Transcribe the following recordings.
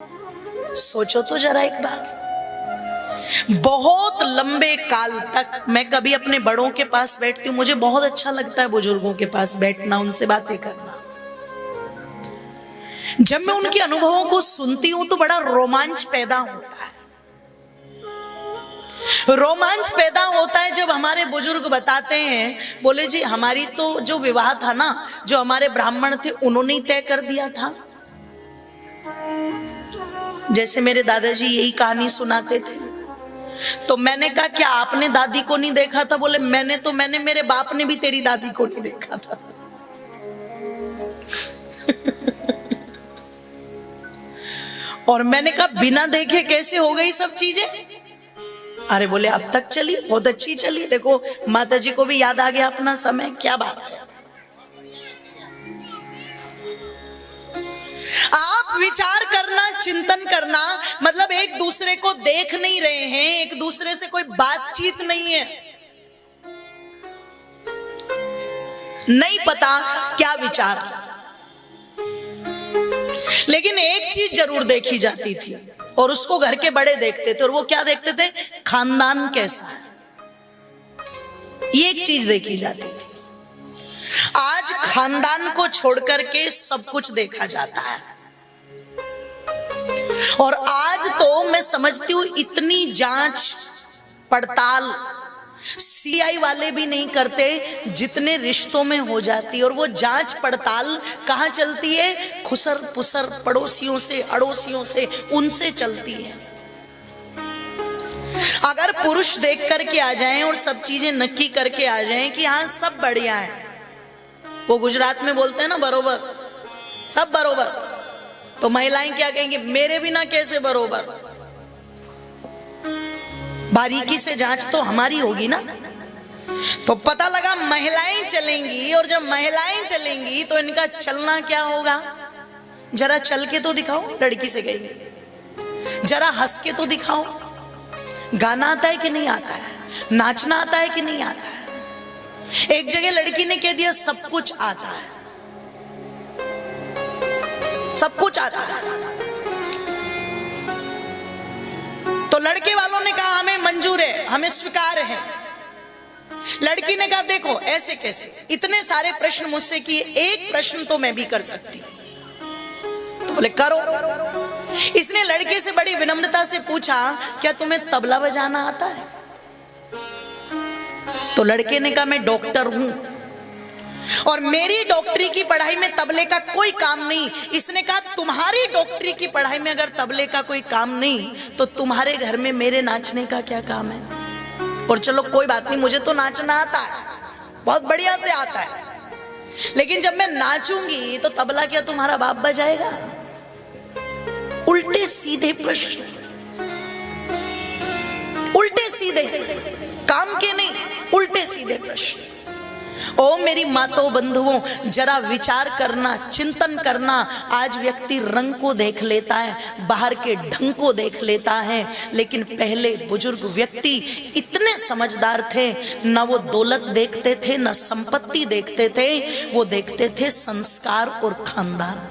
सोचो तो जरा एक बार, बहुत लंबे काल तक मैं कभी अपने बड़ों के पास बैठती हूँ, मुझे बहुत अच्छा लगता है बुजुर्गों के पास बैठना, उनसे बातें करना। जब मैं उनके अनुभवों को सुनती हूं तो बड़ा रोमांच पैदा होता है। रोमांच पैदा होता है जब हमारे बुजुर्ग बताते हैं, बोले जी हमारी तो जो विवाह था ना, जो हमारे ब्राह्मण थे उन्होंने ही तय कर दिया था। जैसे मेरे दादाजी यही कहानी सुनाते थे। तो मैंने कहा क्या आपने दादी को नहीं देखा था? बोले मैंने मेरे बाप ने भी तेरी दादी को नहीं देखा था। और मैंने कहा बिना देखे कैसे हो गई सब चीजें? अरे बोले अब तक चली, बहुत अच्छी चली, देखो माता जी को भी याद आ गया अपना समय। क्या बात है। आप विचार करना, चिंतन करना, मतलब एक दूसरे को देख नहीं रहे हैं, एक दूसरे से कोई बातचीत नहीं है, नहीं पता क्या विचार। लेकिन एक चीज जरूर देखी जाती थी और उसको घर के बड़े देखते थे, और वो क्या देखते थे? खानदान कैसा है, ये एक चीज देखी जाती थी। आज खानदान को छोड़कर के सब कुछ देखा जाता है। और आज तो मैं समझती हूं इतनी जांच पड़ताल सीआई वाले भी नहीं करते जितने रिश्तों में हो जाती है। और वो जांच पड़ताल कहां चलती है? खुसर पुसर पड़ोसियों से, अड़ोसियों से, उनसे चलती है। अगर पुरुष देख करके आ जाएं और सब चीजें नक्की करके आ जाएं कि हाँ सब बढ़िया है, वो गुजरात में बोलते हैं ना बरोबर, सब बरोबर, तो महिलाएं क्या कहेंगी? मेरे बिना कैसे बरोबर? बारीकी से जांच तो हमारी होगी ना। तो पता लगा महिलाएं चलेंगी, और जब महिलाएं चलेंगी तो इनका चलना क्या होगा? जरा चल के तो दिखाओ, लड़की से कहेंगे जरा हंस के तो दिखाओ, गाना आता है कि नहीं आता है, नाचना आता है कि नहीं आता है। एक जगह लड़की ने कह दिया सब कुछ आता है, सब कुछ आता है। तो लड़के वालों ने कहा हमें मंजूर है, हमें स्वीकार है। लड़की ने कहा देखो ऐसे कैसे, इतने सारे प्रश्न मुझसे किए, एक प्रश्न तो मैं भी कर सकती हूं। तो बोले करो। इसने लड़के से बड़ी विनम्रता से पूछा क्या तुम्हें तबला बजाना आता है? तो लड़के ने कहा मैं डॉक्टर हूं और मेरी डॉक्टरी की पढ़ाई में तबले का कोई काम नहीं। इसने कहा तुम्हारी डॉक्टरी की पढ़ाई में अगर तबले का कोई काम नहीं तो तुम्हारे घर में मेरे नाचने का क्या काम है? और चलो कोई बात नहीं, मुझे तो नाचना आता है, बहुत बढ़िया से आता है, लेकिन जब मैं नाचूंगी तो तबला क्या तुम्हारा बाप बजाएगा? उल्टे सीधे प्रश्न, उल्टे सीधे, काम के नहीं, उल्टे सीधे प्रश्न। ओ मेरी माताओं बंधुओं, जरा विचार करना, चिंतन करना। आज व्यक्ति रंग को देख लेता है, बाहर के ढंग को देख लेता है, लेकिन पहले बुजुर्ग व्यक्ति इतने समझदार थे, न वो दौलत देखते थे, न संपत्ति देखते थे, वो देखते थे संस्कार और खानदान।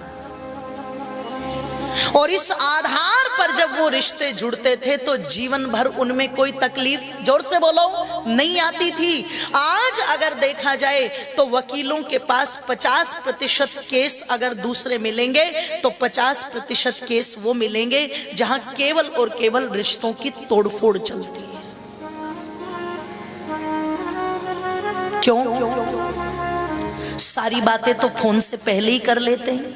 और इस आधार पर जब वो रिश्ते जुड़ते थे तो जीवन भर उनमें कोई तकलीफ, जोर से बोलो, नहीं आती थी। आज अगर देखा जाए तो वकीलों के पास 50% केस अगर दूसरे मिलेंगे तो 50% केस वो मिलेंगे जहां केवल और केवल रिश्तों की तोड़फोड़ चलती है। क्यों? सारी बातें तो फोन से पहले ही कर लेते हैं,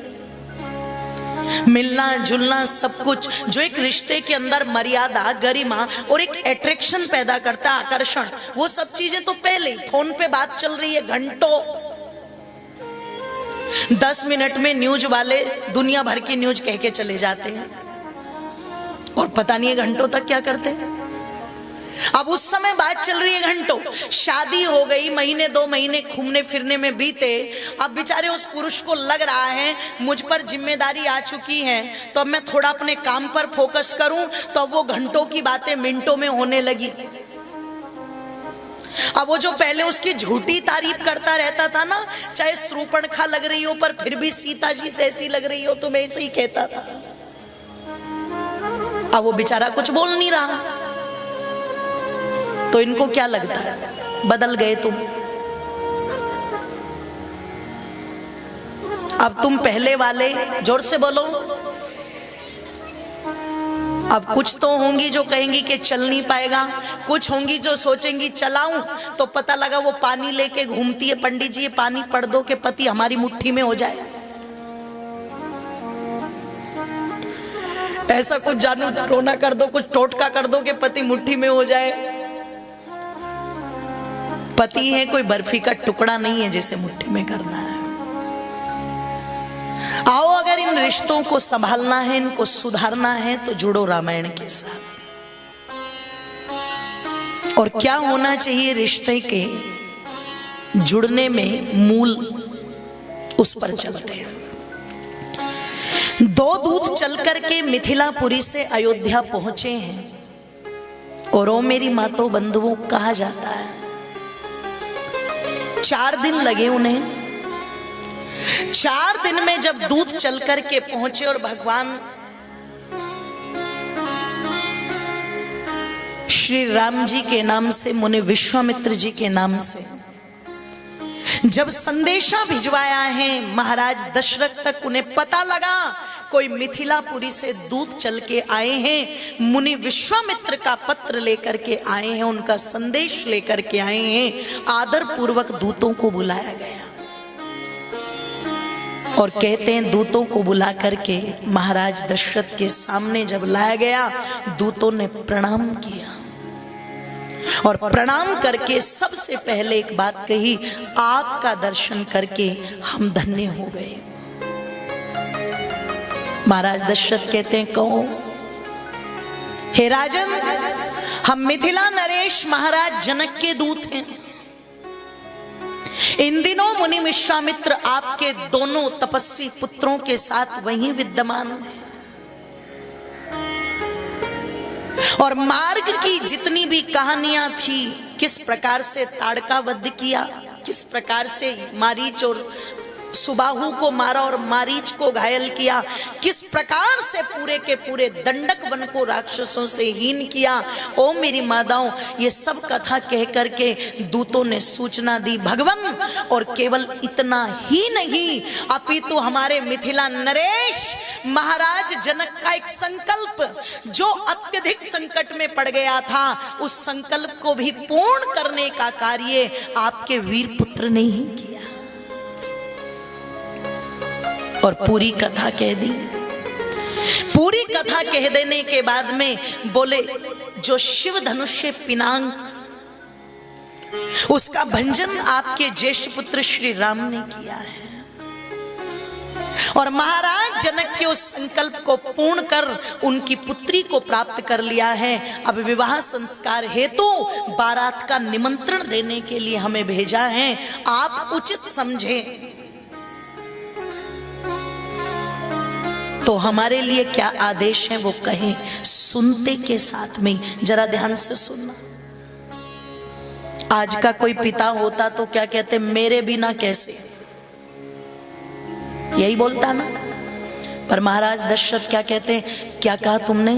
मिलना जुलना सब कुछ, जो एक रिश्ते के अंदर मर्यादा, गरिमा और एक अट्रैक्शन पैदा करता है, आकर्षण, वो सब चीजें तो पहले ही। फोन पे बात चल रही है घंटों, 10 मिनट में न्यूज वाले दुनिया भर की न्यूज कह के चले जाते हैं और पता नहीं है घंटों तक क्या करते हैं। अब उस समय बात चल रही है घंटों, शादी हो गई, महीने 2 महीने घूमने फिरने में बीते। अब बेचारे उस पुरुष को लग रहा है मुझ पर जिम्मेदारी आ चुकी है, तो अब मैं थोड़ा अपने काम पर फोकस करूं, तो अब वो घंटों की बातें मिनटों में होने लगी। अब वो जो पहले उसकी झूठी तारीफ करता रहता था ना, चाहे शूर्पणखा लग रही हो पर फिर भी सीता जी से ऐसी लग रही हो, तो मैं ऐसे ही कहता था। अब वो बेचारा कुछ बोल नहीं रहा, तो इनको क्या लगता है बदल गए तुम। अब तुम पहले वाले, जोर से बोलो। अब कुछ तो होंगी जो कहेंगी कि चल नहीं पाएगा, कुछ होंगी जो सोचेंगी चलाऊं, तो पता लगा वो पानी लेके घूमती है, पंडित जी ये पानी पढ़ दो कि पति हमारी मुट्ठी में हो जाए। ऐसा कुछ जानू टोना कर दो, कुछ टोटका कर दो कि पति मुट्ठी में हो जाए। पति है कोई बर्फी का टुकड़ा नहीं है जिसे मुट्ठी में करना है। आओ अगर इन रिश्तों को संभालना है, इनको सुधारना है, तो जुड़ो रामायण के साथ। और क्या होना चाहिए रिश्ते के जुड़ने में मूल, उस पर चलते हैं। दो दूत चल करके मिथिलापुरी से अयोध्या पहुंचे हैं, और ओ मेरी मातो बंधुओं कहा जाता है 4 दिन लगे उन्हें। 4 दिन में जब दूत चल करके पहुंचे और भगवान श्री राम जी के नाम से, मुनि विश्वामित्र जी के नाम से जब संदेशा भिजवाया है महाराज दशरथ तक, उन्हें पता लगा कोई मिथिलापुरी से दूत चल के आए हैं, मुनि विश्वामित्र का पत्र लेकर के आए हैं, उनका संदेश लेकर के आए हैं। आदर पूर्वक दूतों को बुलाया गया और कहते हैं दूतों को बुला करके महाराज दशरथ के सामने जब लाया गया, दूतों ने प्रणाम किया और प्रणाम करके सबसे पहले एक बात कही, आपका दर्शन करके हम धन्य हो गए। महाराज दशरथ कहते हैं कहो, हे राजन, हम मिथिला नरेश महाराज जनक के दूत हैं। इन दिनों मुनि विश्वामित्र आपके दोनों तपस्वी पुत्रों के साथ वहीं विद्यमान हैं, और मार्ग की जितनी भी कहानियां थी, किस प्रकार से ताड़का वध किया, किस प्रकार से मारीच और सुबाहु को मारा और मारीच को घायल किया, किस प्रकार से पूरे के पूरे दंडक वन को राक्षसों से हीन किया, ओ मेरी माताओं, ये सब कथा कह करके दूतों ने सूचना दी भगवन। और केवल इतना ही नहीं, अपितु हमारे मिथिला नरेश महाराज जनक का एक संकल्प जो अत्यधिक संकट में पड़ गया था, उस संकल्प को भी पूर्ण करने का कार्य आपके वीर पुत्र ने ही किया। और पूरी कथा कह दी। पूरी कथा कह देने के बाद में बोले, जो शिव धनुष्य पिनाक, उसका भंजन आपके ज्येष्ठ पुत्र श्री राम ने किया है, और महाराज जनक के उस संकल्प को पूर्ण कर उनकी पुत्री को प्राप्त कर लिया है। अब विवाह संस्कार हेतु बारात का निमंत्रण देने के लिए हमें भेजा है, आप उचित समझें तो हमारे लिए क्या आदेश है वो कहें, सुनते के साथ में। जरा ध्यान से सुनना। आज का कोई पिता होता तो क्या कहते, मेरे बिना कैसे, यही बोलता ना। पर महाराज दशरथ क्या कहते हैं, क्या कहा तुमने,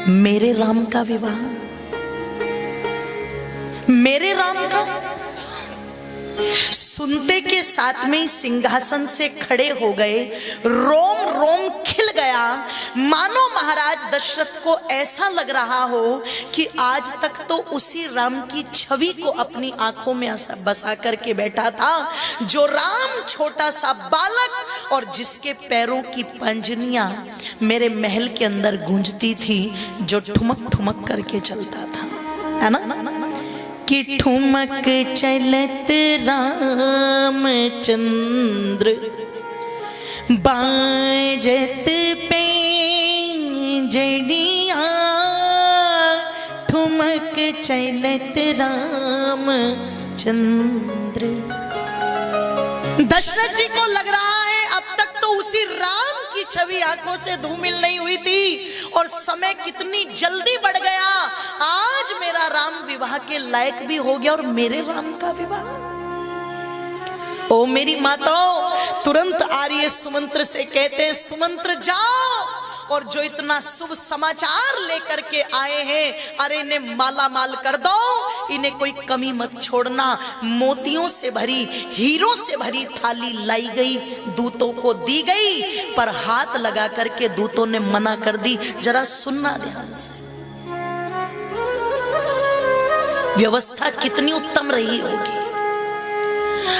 मेरे राम का विवाह, मेरे राम का। सुनते के साथ में सिंहासन से खड़े हो गए, रोम रोम खिल गया, मानो महाराज दशरथ को ऐसा लग रहा हो कि आज तक तो उसी राम की छवि को अपनी आंखों में बसा करके बैठा था, जो राम छोटा सा बालक और जिसके पैरों की पंजनियां मेरे महल के अंदर गूंजती थी, जो ठुमक ठुमक करके चलता था, है ना, कि ठुमक चलत रामचंद्र, बाजत पैंजड़ियां, ठुमक चलत रामचंद्र। दशरथ जी को लग रहा है अब तक तो उसी राम की छवि आंखों से धूमिल नहीं हुई थी, और समय कितनी जल्दी बढ़ गया। आज मेरा राम विवाह के लायक भी हो गया, और मेरे राम का विवाह। ओ मेरी माताओं, तुरंत आर्य सुमंत्र से कहते हैं, सुमंत्र जाओ और जो इतना शुभ समाचार लेकर के आए हैं, अरे इन्हें माला माल कर दो, इन्हें कोई कमी मत छोड़ना। मोतियों से भरी, हीरों से भरी थाली लाई गई, दूतों को दी गई, पर हाथ लगा करके दूतों ने मना कर दी। जरा सुनना ध्यान से, व्यवस्था कितनी उत्तम रही होगी।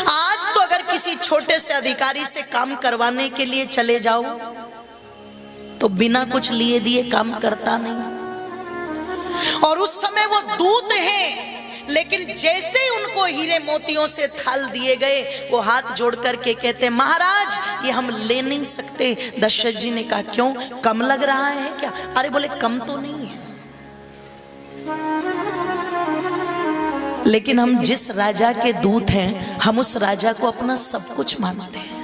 आज तो अगर किसी छोटे से अधिकारी से काम करवाने के लिए चले जाओ तो बिना कुछ लिए दिए काम करता नहीं। और उस समय वो दूत हैं, लेकिन जैसे उनको हीरे मोतियों से थाल दिए गए, वो हाथ जोड़ करके कहते, महाराज ये हम ले नहीं सकते। दशरथ जी ने कहा, क्यों, कम लग रहा है क्या? अरे बोले कम तो नहीं है, लेकिन हम जिस राजा के दूत हैं, हम उस राजा को अपना सब कुछ मानते हैं,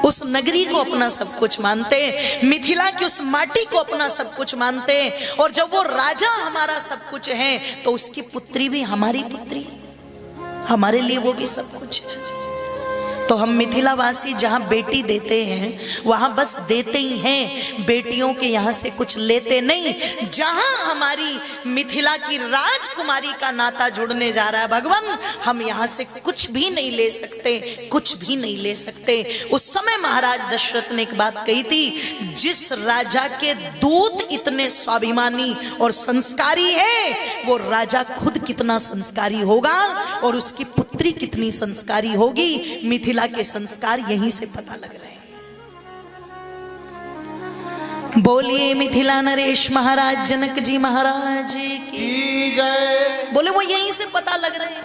उस नगरी को अपना सब कुछ मानते हैं, मिथिला की उस माटी को अपना सब कुछ मानते हैं। और जब वो राजा हमारा सब कुछ है, तो उसकी पुत्री भी हमारी पुत्री, हमारे लिए वो भी सब कुछ है। तो हम मिथिलावासी जहां बेटी देते हैं, वहां बस देते ही हैं, बेटियों के यहां से कुछ लेते नहीं। जहां हमारी मिथिला की राजकुमारी का नाता जुड़ने जा रहा है भगवान, हम यहां से कुछ भी नहीं ले सकते, कुछ भी नहीं ले सकते। उस समय महाराज दशरथ ने एक बात कही थी, जिस राजा के दूत इतने स्वाभिमानी और संस्कारी है, वो राजा खुद कितना संस्कारी होगा और उसकी पुत्री कितनी संस्कारी होगी। मिथिला के संस्कार यहीं से पता लग रहे हैं। बोलिए मिथिला नरेश महाराज जनक जी महाराज की जय। बोले वो यहीं से पता लग रहे हैं।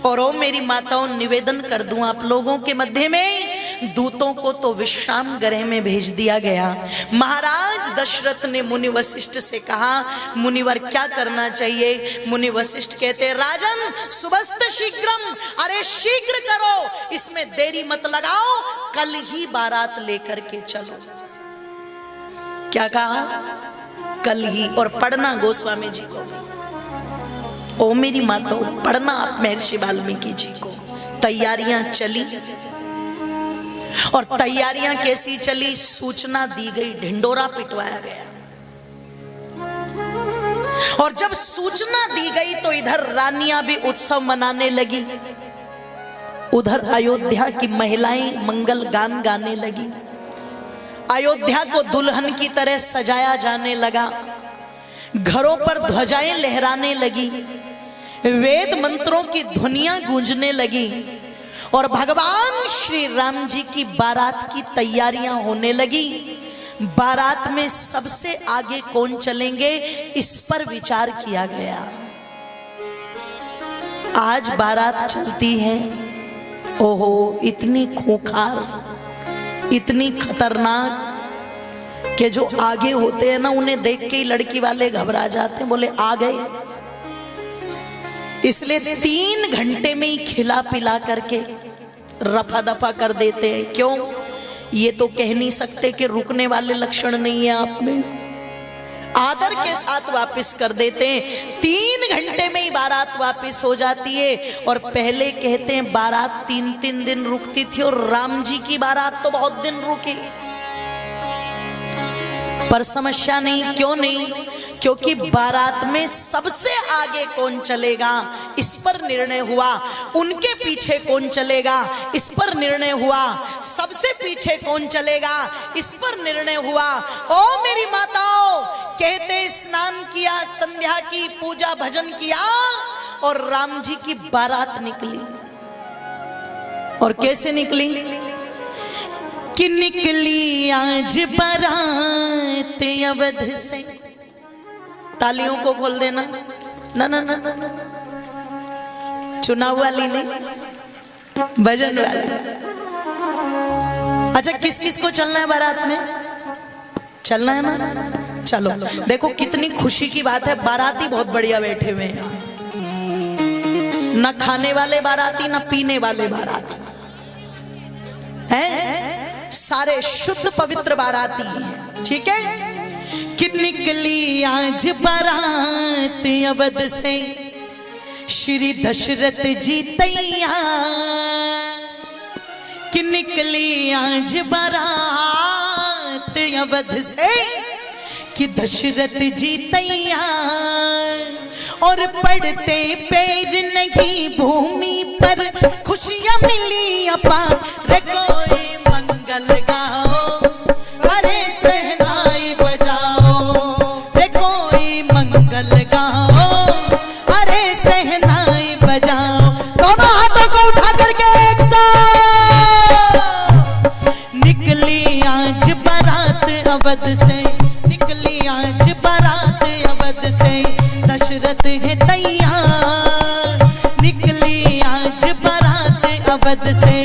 और ओ मेरी माताओं, निवेदन कर दूं आप लोगों के मध्य में, दूतों को तो विश्राम गृह में भेज दिया गया। महाराज दशरथ ने मुनि वशिष्ठ से कहा, मुनिवर क्या करना चाहिए? मुनि वशिष्ठ कहते, राजन सुबस्त शीघ्रम, अरे शीघ्र करो, इसमें देरी मत लगाओ, कल ही बारात लेकर के चलो। क्या कहा? कल ही। और पढ़ना गोस्वामी जी को, ओ मेरी मातो, पढ़ना आप महर्षि वाल्मीकि जी को। तैयारियां चली, और तैयारियां कैसी चली? सूचना दी गई, ढिंडोरा पिटवाया गया। और जब सूचना दी गई तो इधर रानियां भी उत्सव मनाने लगी, उधर अयोध्या की महिलाएं मंगल गान गाने लगी, अयोध्या को दुल्हन की तरह सजाया जाने लगा, घरों पर ध्वजाएं लहराने लगी, वेद मंत्रों की ध्वनियां गूंजने लगी, और भगवान श्री राम जी की बारात की तैयारियां होने लगी। बारात में सबसे आगे कौन चलेंगे, इस पर विचार किया गया। आज बारात चलती है, ओहो इतनी खूंखार, इतनी खतरनाक कि जो आगे होते हैं ना, उन्हें देख के ही लड़की वाले घबरा जाते हैं, बोले आ गए। इसलिए 3 घंटे में ही खिला पिला करके रफा दफा कर देते हैं। क्यों? ये तो कह नहीं सकते कि रुकने वाले लक्षण नहीं है आप में, आदर के साथ वापस कर देते हैं। 3 घंटे में ही बारात वापस हो जाती है। और पहले कहते हैं बारात 3-3 दिन रुकती थी, और राम जी की बारात तो बहुत दिन रुकी। पर समस्या नहीं, क्यों नहीं? क्योंकि बारात में सबसे आगे कौन चलेगा, इस पर निर्णय हुआ। उनके पीछे कौन चलेगा, इस पर निर्णय हुआ। सबसे पीछे कौन चलेगा, इस पर निर्णय हुआ। ओ मेरी माताओं, कहते स्नान किया, संध्या की, पूजा भजन किया, और राम जी की बारात निकली। और कैसे निकली? कि निकली आज बारात अवध से। तालियों को खोल देना, ना ना ना ना, ना। चुनाव वाली नहीं, भजन वाली। अच्छा, किस किस को चलना है बारात में? चलना है ना? चलो। देखो कितनी खुशी की बात है, बाराती बहुत बढ़िया बैठे हुए हैं। न खाने वाले बाराती, न पीने वाले बाराती हैं, सारे शुद्ध पवित्र बाराती हैं। ठीक है? कि निकली आज बारात अवध से, श्री दशरथ जी तैयार। कि निकली आज बारात बारात अवध से कि दशरथ जी तैयार और पड़ते पैर नहीं भूमि पर खुशियां मिली अपार। रे कोई मंगल गाओ अरे सहनाई बजाओ, रे कोई मंगल गाओ अरे सहनाई बजाओ। दोनों हाथों को उठा करके एक साथ निकली आज बारात अवध से, निकली आज बारात अवध से दशरथ है तैयार। निकली आज बारात अवध से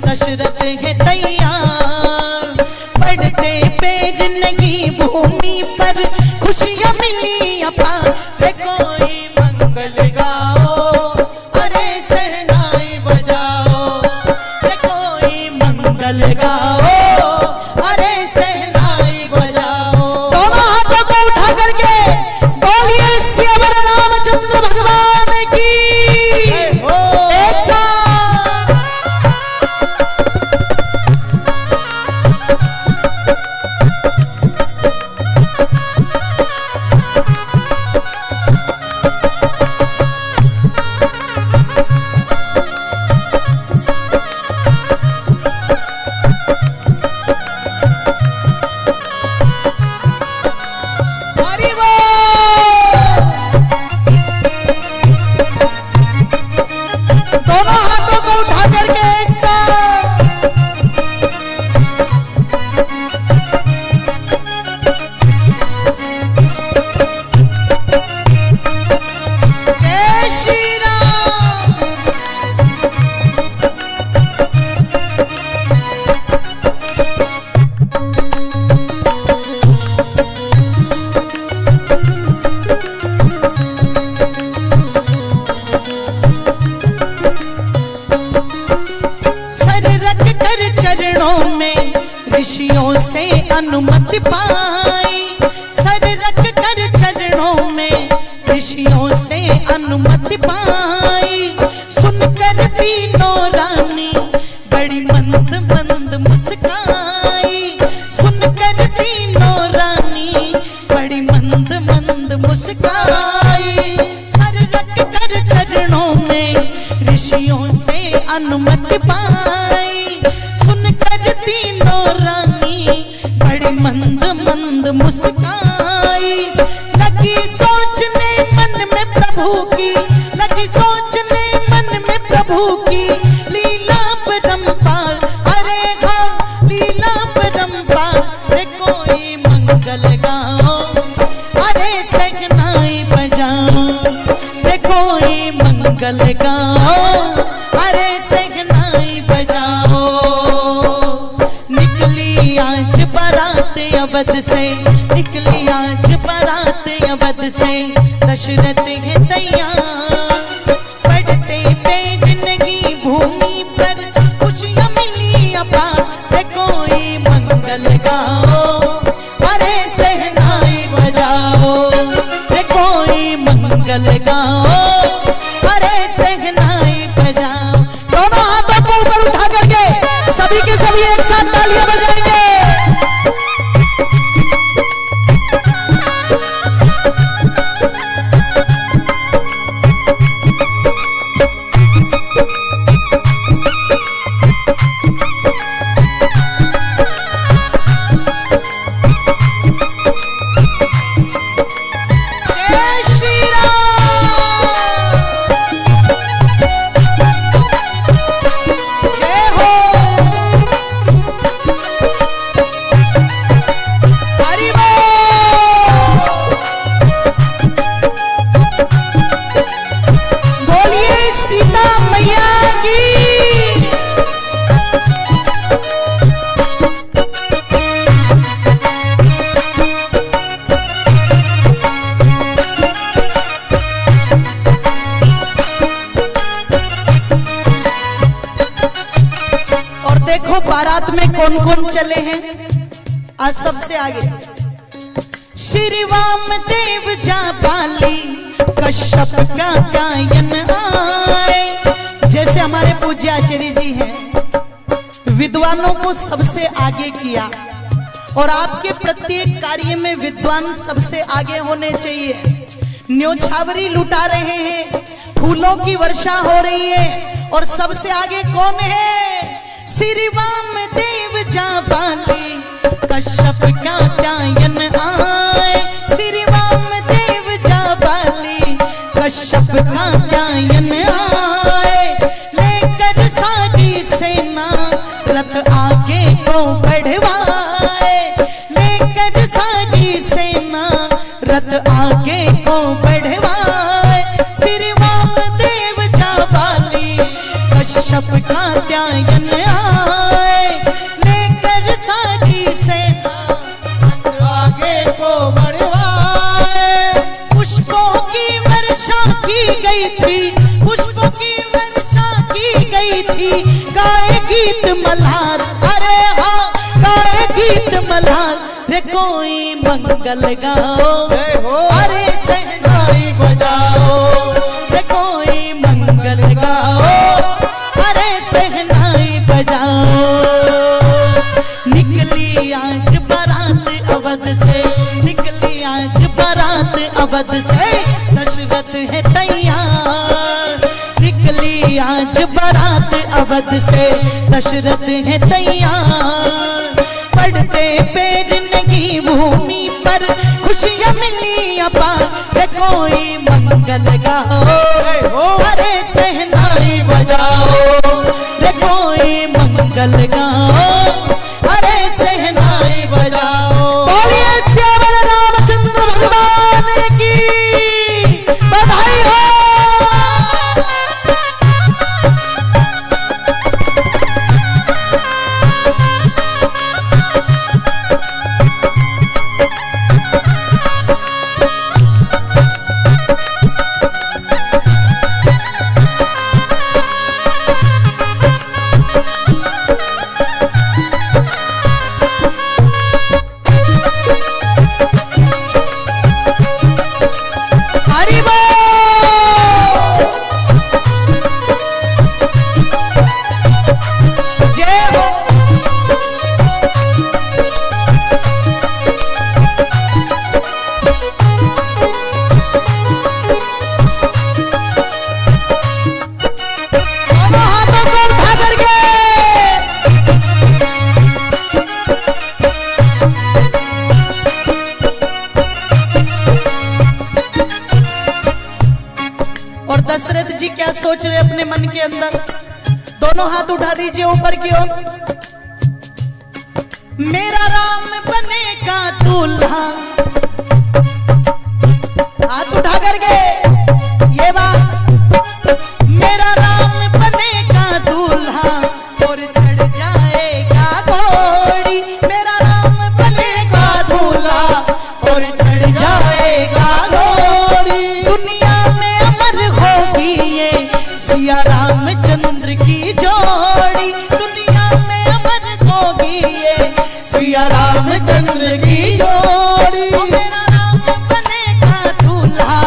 दशरथ है तैयार। पड़ते पैर नहीं भूमि पर खुशियां मिली अपार। रे कोई मंगल गाओ अरे सहनाई बजाओ, रे कोई मंगल गाओ अरे सहनाई बजाओ। दोनों हाथों को उठा करके बोलिए सियावर रामचंद्र भगवान की एक साथ। दोनों हाथों को उठा करके एक साथ जय श्री राम। सर रख कर चरणों में ऋषियों से अनुमति पाई। सर रख कर चरणों में ऋषियों से अनुमति पाई। सुनकर तीनों रानी बड़ी मंद मंद मुस्काई। सुनकर तीनों रानी बड़ी मंद मंद मुस्काई। सर रख कर चरणों में ऋषियों से अनुमति पाई। सुनकर तीनों रानी बड़ी मंद मंद मुस्काई। लगी सोचने मन में प्रभु की, लगी सोचने मन में प्रभु की लीला परंपार। अरे हाँ लीला परंपार। रे कोई मंगल गाओ अरे सहनाई बजाओ, रे कोई मंगल गाओ अरे सहनाई बजाओ। निकली आज बारात अवध से, निकली आज बारात अवध से दशरथ है तैयार। पड़ते पैर नहीं भूमि पर खुशियां मिली अपार। रे कोई मंगल गाओ अरे सहनाई बजाओ, रे कोई मंगल गाओ अरे सहनाई बजाओ। दोनों हाथों को ऊपर उठा करके सभी के सभी एक साथ तालियां बजाएंगे। जय श्री राम। जय हो। हरि बोल। बोलिए सीता मैया की। और देखो बारात में कौन कौन चले हैं आज सबसे आगे। श्री वामदेव जाबाली कश्यप का गायन आए। जैसे हमारे पूज्य आचार्य जी हैं, विद्वानों को सबसे आगे किया और आपके प्रत्येक कार्य में विद्वान सबसे आगे होने चाहिए। न्योछावरी लुटा रहे हैं, फूलों की वर्षा हो रही है, और सबसे आगे कौन है? श्री वामदेव जाबाली कश्यप का त्यायन आए, श्री वामदेव जाबाली कश्यप का त्यायन आए, लेकर सारी सेना रथ आगे को बढ़वाए, लेकर सारी सेना रथ आगे को बढ़वाए, श्री वामदेव जाबाली कश्यप का त्यायन आए, लेकर सारी सेना रथ आगे को बढ़वाए। पुष्पों की वर्षा की गई थी, पुष्पों की वर्षा की गई थी, गाए गीत मल्हार, अरे हाँ गाए गीत मल्हार, रे कोई मंगल गाओ, जय हो अरे सहनाई बजाओ, रे कोई मंगल गाओ, अरे सहनाई बजाओ। निकली आज बारात अवध से, निकली आज बारात अवध से, दशरथ है तैयार, निकली आज बारात अवध से, दशरथ है तैयार, पड़ते पैर नगी भूमि पर, खुशियां मिली अपार, रे कोई मंगल गाओ, जय हो अरे सहनाई बजाओ, रे कोई मंगल गाओ, अरे सहनाई बजाओ। बोलिए श्यामल रामचंद्र भगवान की बधाई हो। हरि बोल, जय हो। दोनों हाथों को उठा करके और दशरथ जी क्या सोच रहे अपने मन के अंदर? दोनों हाथ उठा दीजिए ऊपर की ओर। मेरा राम बनेगा दूल्हा, हाथ उठा करके ये बात, मेरा राम बनेगा दूल्हा और चढ़ जाएगा घोड़ी, मेरा राम बनेगा दूल्हा और चढ़ जाएगा घोड़ी, दुनिया में अमर होगी ये सिया रामचंद्र की जोड़ी, दुनिया में अमर होगी ये सिया रामचंद्र की जोड़ी। ओ मेरा राम बनेगा दूल्हा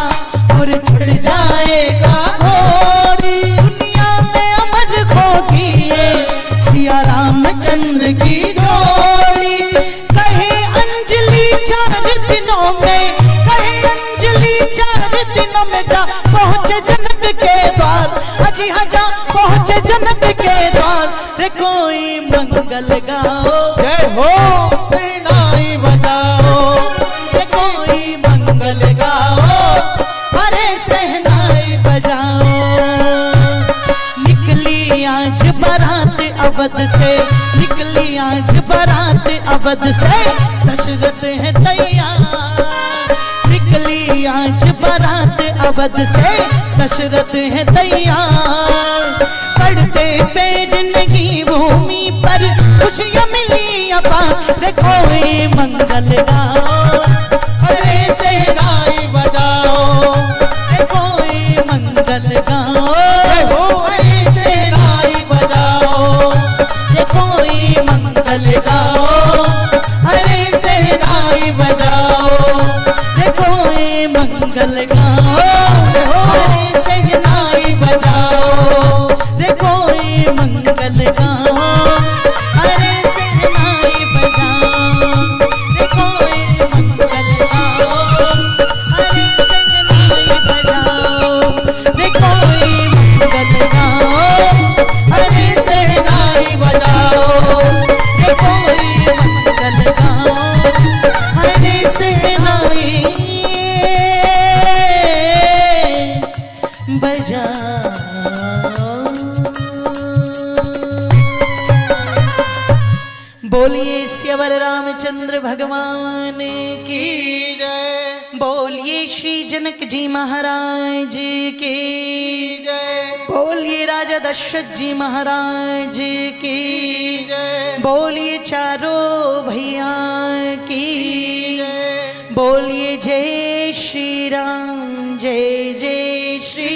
और चढ़ जाएगा घोड़ी दुनिया में अमर होगी ये सिया रामचंद्र की जोड़ी। कहे अंजलि 4 दिनों में, कहे अंजलि 4 दिनों में जा पहुंचे जनक के द्वार, अजी हाँ जा पहुंचे जनक के द्वार, रे कोई मंगल गाओ, जय हो सहनाई बजाओ, रे कोई मंगल गाओ, अरे सहनाई बजाओ। निकली आज बारात अवध से, निकली आज बारात अवध से, दशरथ है तैयार, निकली आज बारात अवध से, दशरथ है तैयार, पड़ते पैर नगी भूमि पर, खुशियां मिली अपार, रे कोई मंगल गाओ, अरे सहनाई बजाओ, रे कोई मंगल गाओ, जय हो अरे सहनाई बजाओ, रे कोई मंगल गाओ, अरे सहनाई बजाओ, रे कोई मंगल गाओ, अरे सहनाई बजाओ, रे कोई मंगल गाओ, अरे सहनाई बजाओ। मंगल गाओ, अरे सहनाई बजाओ रे कोई मंगल गाओ, अरे सहनाई बजाओ रे कोई मंगल गाओ, अरे सहनाई बजाओ। बोलिए स्यवर रामचंद्र भगवान की, जय बोलिए श्री जनक जी महाराज की, जय बोलिए राजा दशरथ जी महाराज की, जय बोलिए चारों भैया की, जय बोलिए जय श्री राम, जय जय श्री